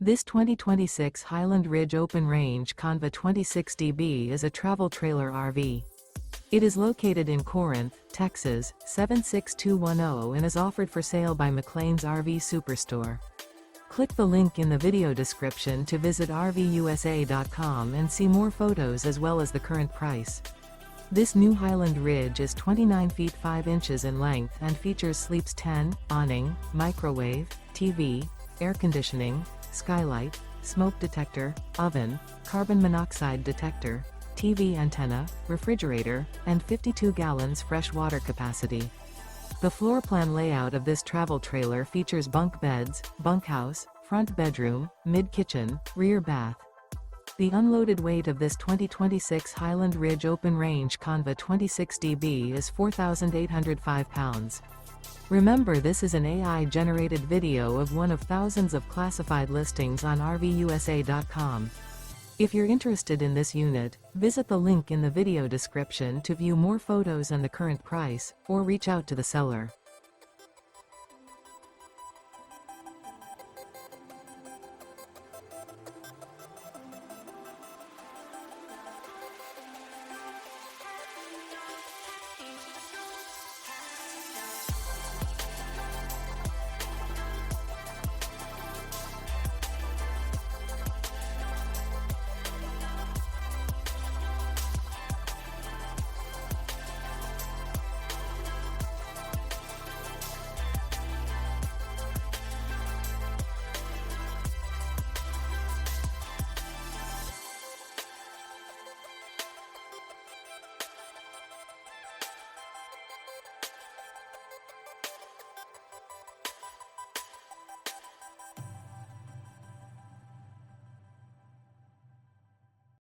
This 2026 Highland Ridge Open Range CONV 26DB is a travel trailer RV. It is located in Corinth, Texas, 76210 and is offered for sale by McClain's RV Superstore. Click the link in the video description to visit RVUSA.com and see more photos as well as the current price. This new Highland Ridge is 29 feet 5 inches in length and features sleeps 10, awning, microwave, TV, air conditioning, Skylight, smoke detector, oven, carbon monoxide detector, TV antenna, refrigerator, and 52 gallons fresh water capacity. The floor plan layout of this travel trailer features bunk beds, bunkhouse, front bedroom, mid-kitchen, rear bath. The unloaded weight of this 2026 Highland Ridge Open Range CONV 26DB is 4,805 pounds. Remember, this is an AI-generated video of one of thousands of classified listings on RVUSA.com. If you're interested in this unit, visit the link in the video description to view more photos and the current price, or reach out to the seller.